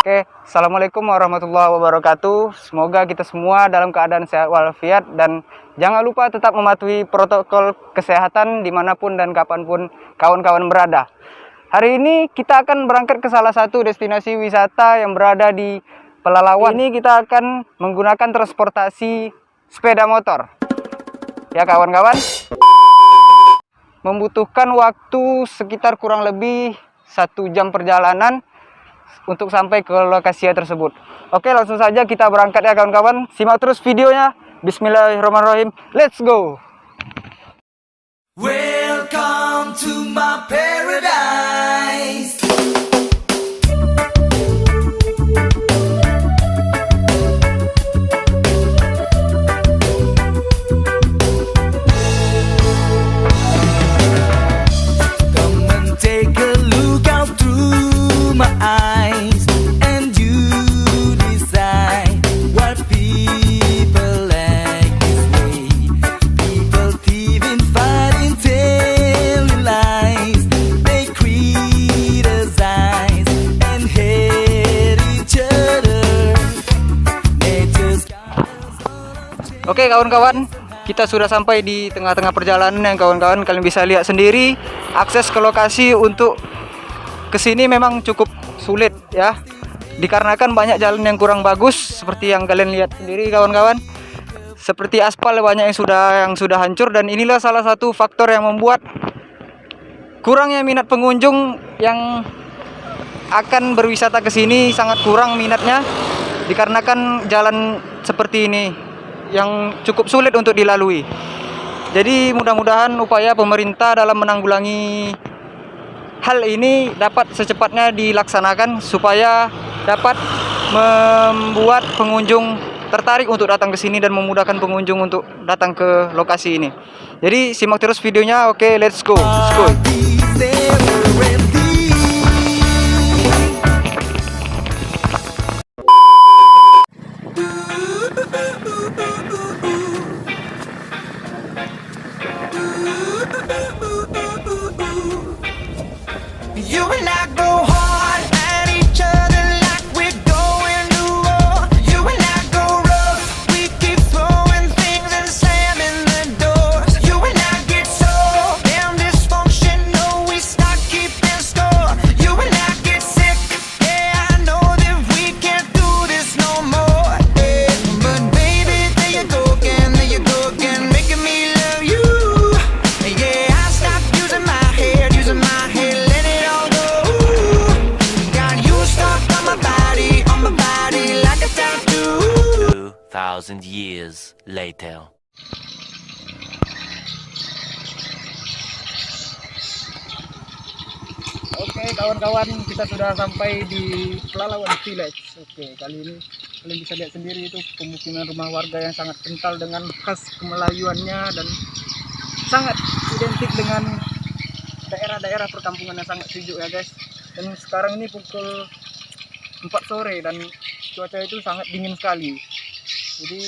Oke, Assalamualaikum warahmatullahi wabarakatuh. Semoga kita semua dalam keadaan sehat walafiat dan jangan lupa tetap mematuhi protokol kesehatan dimanapun dan kapanpun kawan-kawan berada. Hari ini kita akan berangkat ke salah satu destinasi wisata yang berada di Pelalawan. Ini kita akan menggunakan transportasi sepeda motor. Ya kawan-kawan, membutuhkan waktu sekitar kurang lebih 1 jam perjalanan untuk sampai ke lokasi tersebut. Oke, langsung saja kita berangkat ya kawan-kawan. Simak terus videonya. Bismillahirrahmanirrahim. Let's go. Welcome to my paradise. Come and take a look out through my eyes, and you decide what people like this way. People thieving, fighting, telling lies. They criticize and hate each other. Nature's got us all on chain. Oke kawan-kawan, kita sudah sampai di tengah-tengah perjalanan yang kawan-kawan. Kalian bisa lihat sendiri, akses ke lokasi untuk kesini memang cukup sulit ya, dikarenakan banyak jalan yang kurang bagus seperti yang kalian lihat sendiri kawan-kawan. Seperti aspal banyak yang sudah hancur, dan inilah salah satu faktor yang membuat kurangnya minat pengunjung yang akan berwisata ke sini. Sangat kurang minatnya dikarenakan jalan seperti ini yang cukup sulit untuk dilalui. Jadi mudah-mudahan upaya pemerintah dalam menanggulangi hal ini dapat secepatnya dilaksanakan supaya dapat membuat pengunjung tertarik untuk datang ke sini dan memudahkan pengunjung untuk datang ke lokasi ini. Jadi simak terus videonya. Oke, let's go. Let's go. You and I go hard at each other like we're going to war. You and I go rough, we keep throwing things and slamming the doors. You and I get so damn dysfunctional, we start keeping score. You and I get sick, yeah, I know that we can't do this no more. Yeah. But baby, there you go again, making me love you. Yeah, I stopped using my head, let it all go. Got you stuck on my body like a tattoo. 2,000 years later. Oke kawan-kawan, kita sudah sampai di Pelalawan Village. Oke, kali ini kalian bisa lihat sendiri itu pemukiman rumah warga yang sangat kental dengan khas kemelayuannya dan sangat identik dengan daerah-daerah perkampungan yang sangat sejuk ya guys. Dan sekarang ini pukul 4 sore dan cuaca itu sangat dingin sekali. Jadi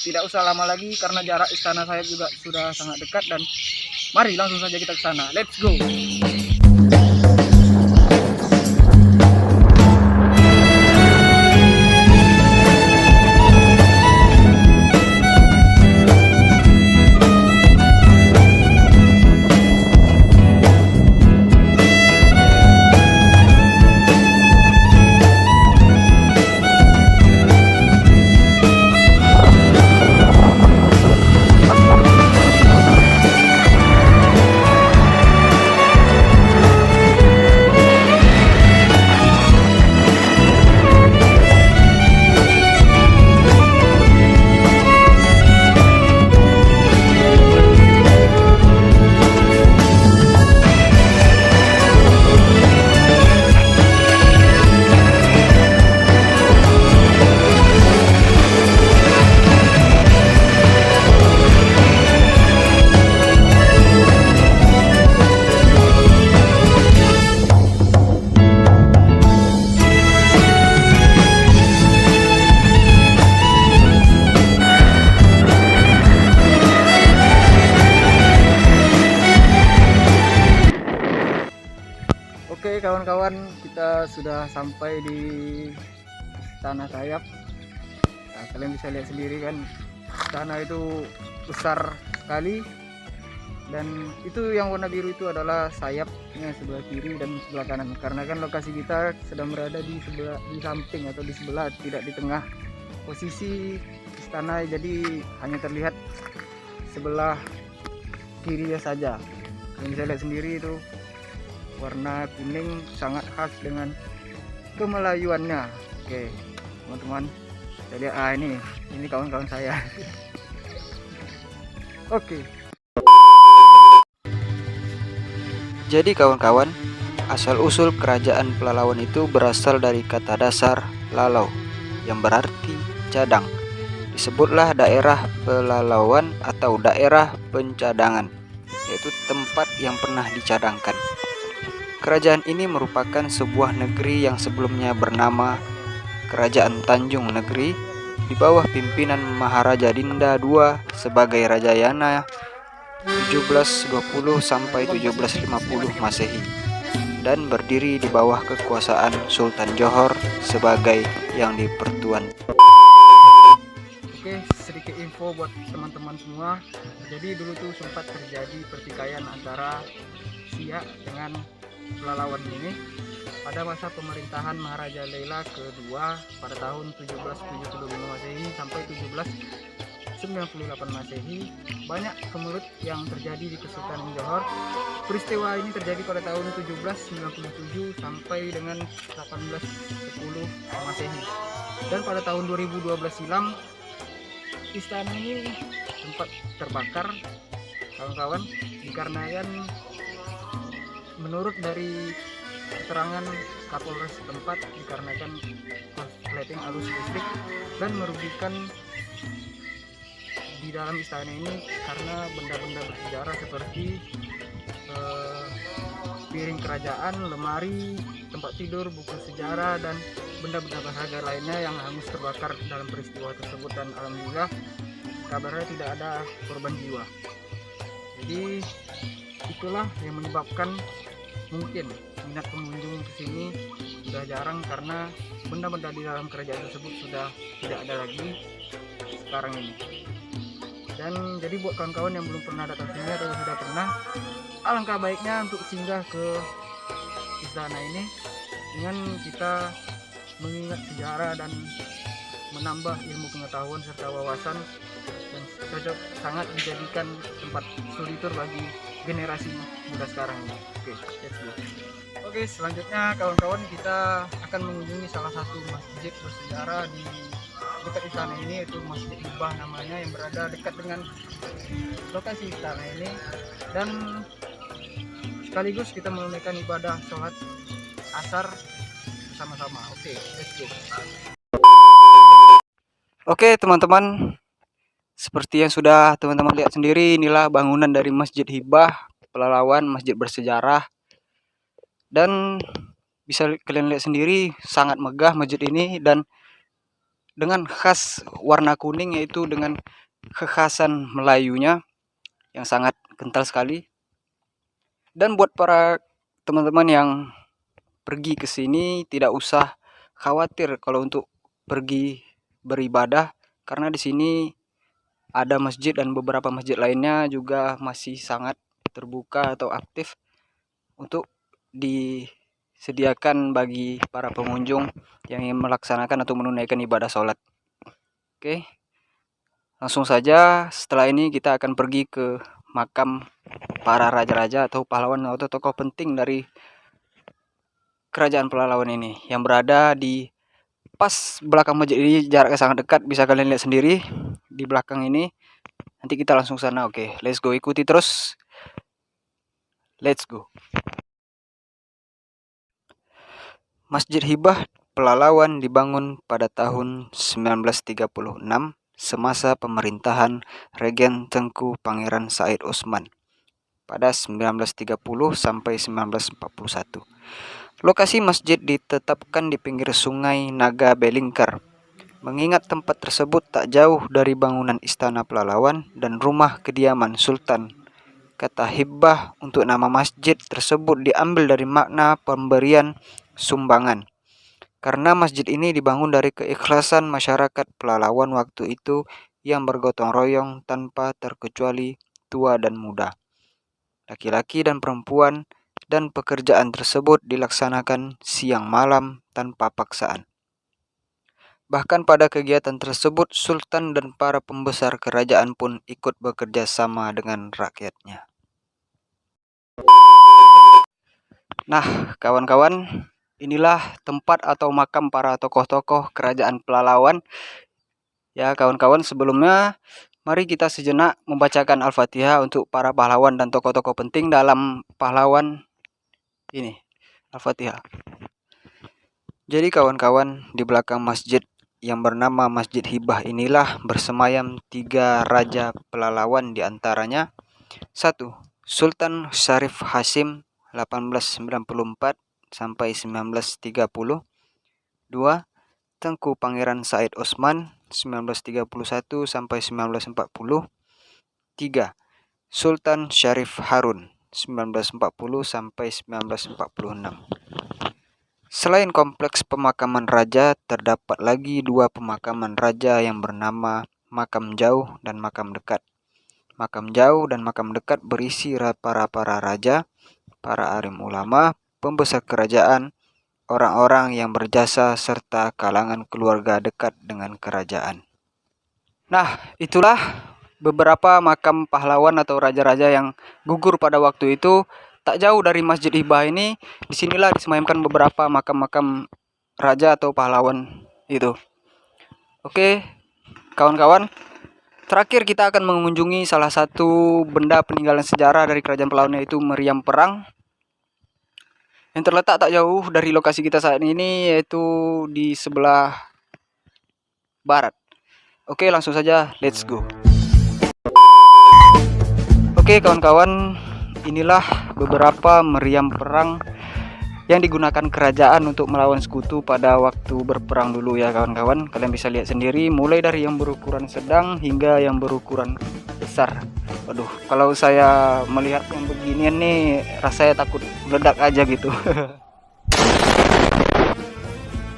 tidak usah lama lagi karena jarak istana saya juga sudah sangat dekat, dan mari langsung saja kita ke sana. Let's go. kawan-kawan, kita kita sudah sampai di Istana Sayap. Nah, kalian bisa lihat sendiri kan, istana itu besar sekali, dan itu yang warna biru itu adalah sayapnya sebelah kiri dan sebelah kanan, karena kan lokasi kita sedang berada di samping atau di sebelah, tidak di tengah posisi istana, jadi hanya terlihat sebelah kiri saja. Kalian bisa lihat sendiri itu warna kuning sangat khas dengan kemelayuannya. Oke teman-teman, kita lihat, ini kawan-kawan saya. Oke. Jadi kawan-kawan, asal-usul kerajaan Pelalawan itu berasal dari kata dasar lalau yang berarti cadang. Disebutlah daerah Pelalawan atau daerah pencadangan, yaitu tempat yang pernah dicadangkan. Kerajaan ini merupakan sebuah negeri yang sebelumnya bernama Kerajaan Tanjung Negeri di bawah pimpinan Maharaja Dinda II sebagai Rajayana 1720 sampai 1750 Masehi, dan berdiri di bawah kekuasaan Sultan Johor sebagai yang dipertuan. Oke, sedikit info buat teman-teman semua. Jadi dulu tuh sempat terjadi pertikaian antara Siak dengan Pelalawan ini pada masa pemerintahan Maharaja Lela kedua pada tahun 1775 Masehi sampai 1798 Masehi. Banyak kemelut yang terjadi di Kesultanan Johor. Peristiwa ini terjadi pada tahun 1797 sampai dengan 1810 Masehi. Dan pada tahun 2012 silam istana ini sempat terbakar kawan-kawan, dikarenakan menurut dari keterangan Kapolres setempat dikarenakan korsleting arus listrik dan merugikan di dalam istana ini karena benda-benda bersejarah seperti piring kerajaan, lemari, tempat tidur, buku sejarah, dan benda-benda berharga lainnya yang hangus terbakar dalam peristiwa tersebut. Dan alhamdulillah kabarnya tidak ada korban jiwa. Jadi itulah yang menyebabkan mungkin minat pengunjung ke sini sudah jarang karena benda-benda di dalam kerajaan tersebut sudah tidak ada lagi sekarang ini. Dan jadi buat kawan-kawan yang belum pernah datang sini atau sudah pernah, alangkah baiknya untuk singgah ke istana ini dengan kita mengingat sejarah dan menambah ilmu pengetahuan serta wawasan, dan cocok sangat dijadikan tempat studi tour bagi generasi muda sekarang ini. Oke, let's go. Oke, selanjutnya kawan-kawan kita akan mengunjungi salah satu masjid bersejarah di dekat istana ini, yaitu Masjid Hibah namanya, yang berada dekat dengan lokasi istana ini, dan sekaligus kita menunaikan ibadah sholat asar bersama-sama. Oke, let's go. Oke teman-teman, seperti yang sudah teman-teman lihat sendiri, inilah bangunan dari Masjid Hibah Pelalawan, masjid bersejarah. Dan bisa kalian lihat sendiri, sangat megah masjid ini, dan dengan khas warna kuning, yaitu dengan kekhasan Melayunya yang sangat kental sekali. Dan buat para teman-teman yang pergi ke sini tidak usah khawatir kalau untuk pergi beribadah, karena di sini ada masjid dan beberapa masjid lainnya juga masih sangat terbuka atau aktif untuk disediakan bagi para pengunjung yang ingin melaksanakan atau menunaikan ibadah sholat. Oke, langsung saja setelah ini kita akan pergi ke makam para raja-raja atau pahlawan atau tokoh penting dari kerajaan Pelalawan ini, yang berada di pas belakang masjid ini. Jaraknya sangat dekat, bisa kalian lihat sendiri di belakang ini. Nanti kita langsung sana. Oke, let's go, ikuti terus, let's go. Masjid Hibah Pelalawan dibangun pada tahun 1936 semasa pemerintahan Regen Tengku Pangeran Said Osman pada 1930 sampai 1941. Lokasi masjid ditetapkan di pinggir sungai Naga Belingkar, mengingat tempat tersebut tak jauh dari bangunan Istana Pelalawan dan rumah kediaman Sultan. Kata Hibah untuk nama masjid tersebut diambil dari makna pemberian sumbangan. Karena masjid ini dibangun dari keikhlasan masyarakat Pelalawan waktu itu yang bergotong royong tanpa terkecuali tua dan muda, laki-laki dan perempuan, dan pekerjaan tersebut dilaksanakan siang malam tanpa paksaan. Bahkan pada kegiatan tersebut, Sultan dan para pembesar kerajaan pun ikut bekerja sama dengan rakyatnya. Nah, kawan-kawan, inilah tempat atau makam para tokoh-tokoh kerajaan Pelalawan. Ya, kawan-kawan, sebelumnya mari kita sejenak membacakan Al-Fatihah untuk para pahlawan dan tokoh-tokoh penting dalam pahlawan ini. Al-Fatihah. Jadi kawan-kawan, di belakang masjid yang bernama Masjid Hibah inilah bersemayam 3 raja Pelalawan, di antaranya 1. Sultan Syarif Hasim 1894 sampai 1930. 2. Tengku Pangeran Said Osman 1931 sampai 1940. 3. Sultan Syarif Harun 1940 sampai 1946. Selain kompleks pemakaman raja, terdapat lagi 2 pemakaman raja yang bernama Makam Jauh dan Makam Dekat. Makam Jauh dan Makam Dekat berisi para raja, para alim ulama, pembesar kerajaan, orang-orang yang berjasa, serta kalangan keluarga dekat dengan kerajaan. Nah, itulah beberapa makam pahlawan atau raja-raja yang gugur pada waktu itu. Tak jauh dari Masjid Hibah ini, disinilah disemayamkan beberapa makam-makam raja atau pahlawan itu. Oke, kawan-kawan, terakhir kita akan mengunjungi salah satu benda peninggalan sejarah dari kerajaan Pelalawan, yaitu meriam perang, yang terletak tak jauh dari lokasi kita saat ini, yaitu di sebelah barat. Oke, langsung saja, let's go. Oke kawan-kawan, inilah beberapa meriam perang yang digunakan kerajaan untuk melawan sekutu pada waktu berperang dulu ya kawan-kawan. Kalian bisa lihat sendiri, mulai dari yang berukuran sedang hingga yang berukuran besar. Waduh, kalau saya melihat yang beginian nih, rasanya takut meledak aja gitu.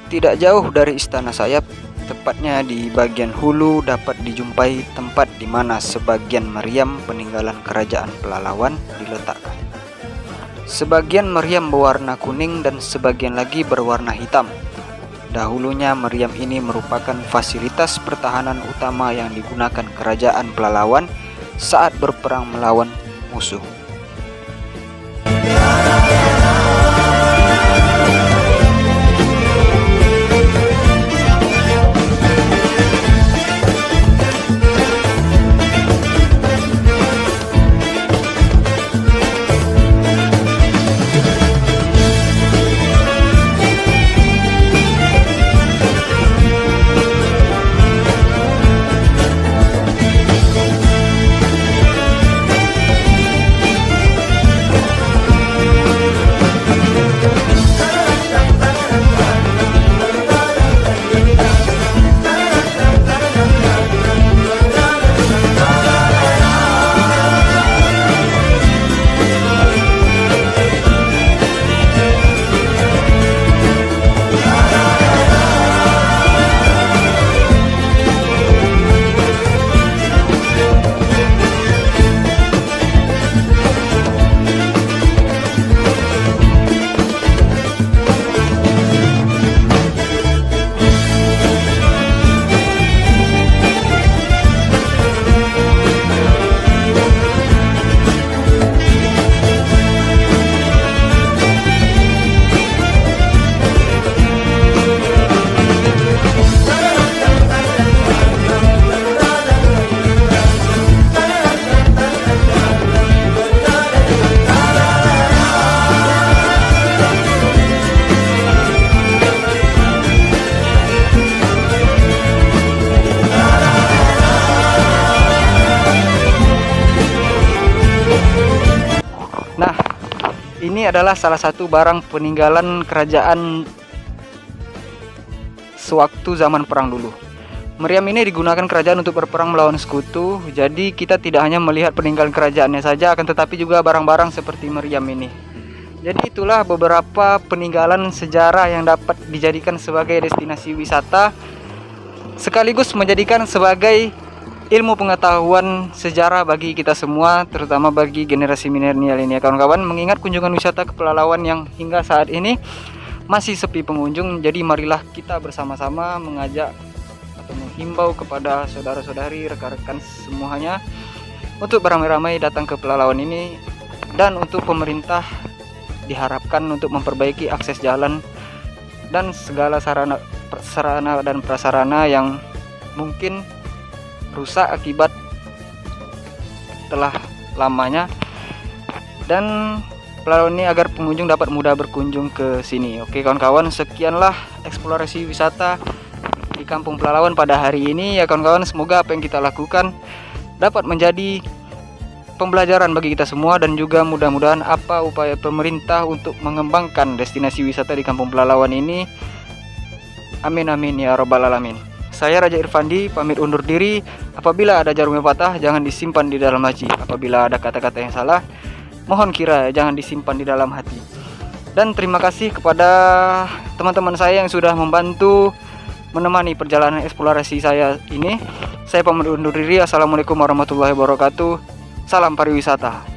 Tidak jauh dari Istana Sayap, tepatnya di bagian hulu, dapat dijumpai tempat di mana sebagian meriam peninggalan kerajaan Pelalawan diletakkan. Sebagian meriam berwarna kuning dan sebagian lagi berwarna hitam. Dahulunya meriam ini merupakan fasilitas pertahanan utama yang digunakan kerajaan Pelalawan saat berperang melawan musuh. Nah, ini adalah salah satu barang peninggalan kerajaan sewaktu zaman perang dulu. Meriam ini digunakan kerajaan untuk berperang melawan sekutu. Jadi kita tidak hanya melihat peninggalan kerajaannya saja, akan tetapi juga barang-barang seperti meriam ini. Jadi itulah beberapa peninggalan sejarah yang dapat dijadikan sebagai destinasi wisata, sekaligus menjadikan sebagai ilmu pengetahuan sejarah bagi kita semua, terutama bagi generasi milenial ini ya kawan-kawan. Mengingat kunjungan wisata ke Pelalawan yang hingga saat ini masih sepi pengunjung, jadi marilah kita bersama-sama mengajak atau menghimbau kepada saudara-saudari, rekan-rekan semuanya untuk beramai-ramai datang ke Pelalawan ini. Dan untuk pemerintah diharapkan untuk memperbaiki akses jalan dan segala sarana dan prasarana yang mungkin rusak akibat telah lamanya, dan Pelalawan ini agar pengunjung dapat mudah berkunjung ke sini. Oke kawan-kawan, sekianlah eksplorasi wisata di Kampung Pelalawan pada hari ini ya kawan-kawan. Semoga apa yang kita lakukan dapat menjadi pembelajaran bagi kita semua, dan juga mudah-mudahan apa upaya pemerintah untuk mengembangkan destinasi wisata di Kampung Pelalawan ini. Amin amin ya robbal alamin. Saya Raja Irfandi pamit undur diri. Apabila ada jarum yang patah, jangan disimpan di dalam laci. Apabila ada kata-kata yang salah, mohon kira jangan disimpan di dalam hati. Dan terima kasih kepada teman-teman saya yang sudah membantu menemani perjalanan eksplorasi saya ini. Saya pamit undur diri. Assalamualaikum warahmatullahi wabarakatuh. Salam pariwisata.